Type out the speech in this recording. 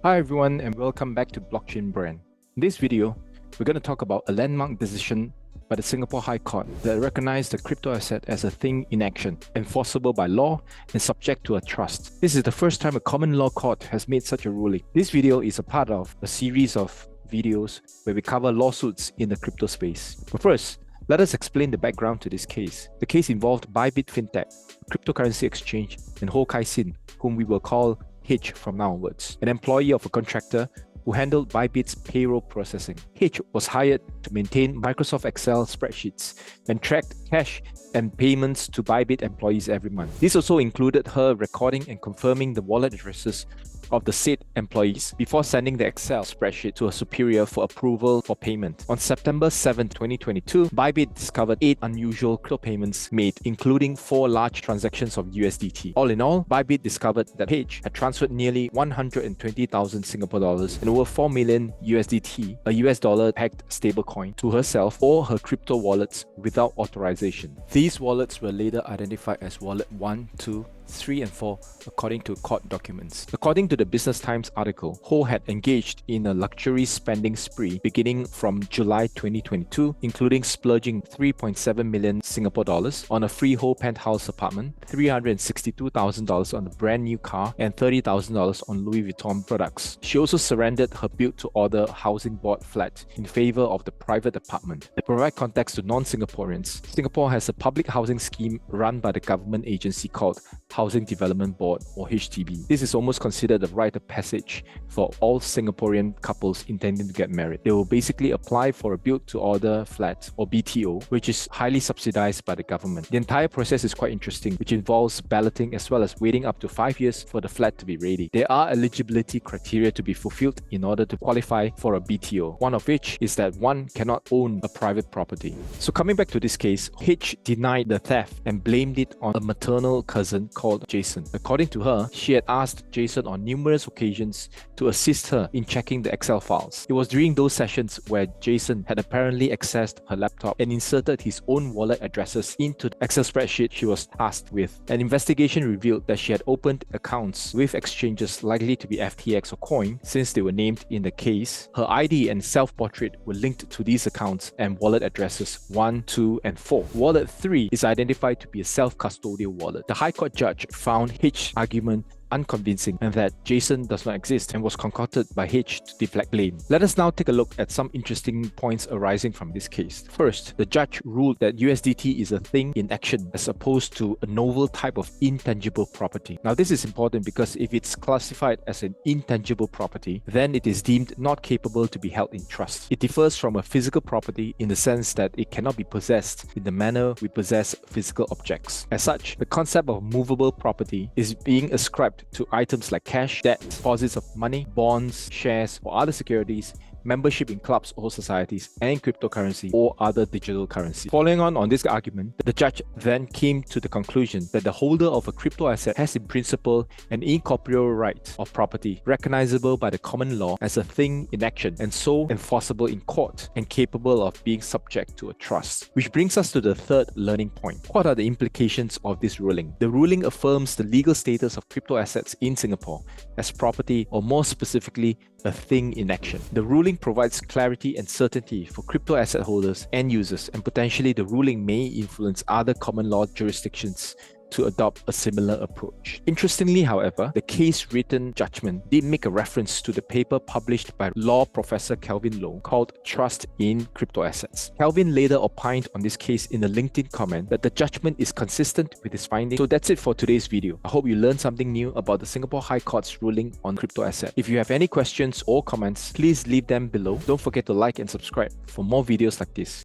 Hi everyone and welcome back to Blockchain Brand. In this video, we're going to talk about a landmark decision by the Singapore High Court that recognized the crypto asset as a thing in action, enforceable by law and subject to a trust. This is the first time a common law court has made such a ruling. This video is a part of a series of videos where we cover lawsuits in the crypto space. But first, let us explain the background to this case. The case involved Bybit Fintech, a cryptocurrency exchange, and Ho Kai Sin, whom we will call H from now onwards, an employee of a contractor who handled Bybit's payroll processing. H was hired to maintain Microsoft Excel spreadsheets and tracked cash and payments to Bybit employees every month. This also included her recording and confirming the wallet addresses of the said employees before sending the Excel spreadsheet to a superior for approval for payment. On September 7, 2022, Bybit discovered 8 unusual crypto payments made, including 4 large transactions of USDT. All in all, Bybit discovered that H had transferred nearly 120,000 Singapore dollars and over 4 million USDT, a US dollar pegged stablecoin, to herself or her crypto wallets without authorization. These wallets were later identified as Wallet 1, 2, 3 and 4 according to court documents. According to the Business Times article, Ho had engaged in a luxury spending spree beginning from July 2022, including splurging 3.7 million Singapore dollars on a freehold penthouse apartment, $362,000 on a brand new car, and $30,000 on Louis Vuitton products. She also surrendered her built-to-order housing board flat in favor of the private apartment. To provide context to non-Singaporeans, Singapore has a public housing scheme run by the government agency called Housing Development Board, or HDB. This is almost considered a rite of passage for all Singaporean couples intending to get married. They will basically apply for a built-to-order flat, or BTO, which is highly subsidized by the government. The entire process is quite interesting, which involves balloting as well as waiting up to 5 years for the flat to be ready. There are eligibility criteria to be fulfilled in order to qualify for a BTO, one of which is that one cannot own a private property. So coming back to this case, H denied the theft and blamed it on a maternal cousin called Jason. According to her, she had asked Jason on numerous occasions to assist her in checking the Excel files. It was during those sessions where Jason had apparently accessed her laptop and inserted his own wallet addresses into the Excel spreadsheet she was tasked with. An investigation revealed that she had opened accounts with exchanges likely to be FTX or Coin since they were named in the case. Her ID and self-portrait were linked to these accounts and wallet addresses 1, 2, and 4. Wallet 3 is identified to be a self-custodial wallet. The High Court judge found H's argument unconvincing and that Jason does not exist and was concocted by H to deflect blame. Let us now take a look at some interesting points arising from this case. First, the judge ruled that USDT is a thing in action as opposed to a novel type of intangible property. Now this is important because if it's classified as an intangible property, then it is deemed not capable to be held in trust. It differs from a physical property in the sense that it cannot be possessed in the manner we possess physical objects. As such, the concept of movable property is being ascribed to items like cash, debt, deposits of money, bonds, shares, or other securities, membership in clubs or societies, and cryptocurrency or other digital currency. Following on this argument, the judge then came to the conclusion that the holder of a crypto asset has in principle an incorporeal right of property recognizable by the common law as a thing in action and so enforceable in court and capable of being subject to a trust. Which brings us to the third learning point. What are the implications of this ruling? The ruling affirms the legal status of crypto assets in Singapore as property, or more specifically, a thing in action. The ruling provides clarity and certainty for crypto asset holders and users, and potentially the ruling may influence other common law jurisdictions to adopt a similar approach. Interestingly, however, the case-written judgment did make a reference to the paper published by law professor Kelvin Low called Trust in Crypto Assets. Kelvin later opined on this case in a LinkedIn comment that the judgment is consistent with his findings. So that's it for today's video. I hope you learned something new about the Singapore High Court's ruling on crypto asset. If you have any questions or comments, please leave them below. Don't forget to like and subscribe for more videos like this.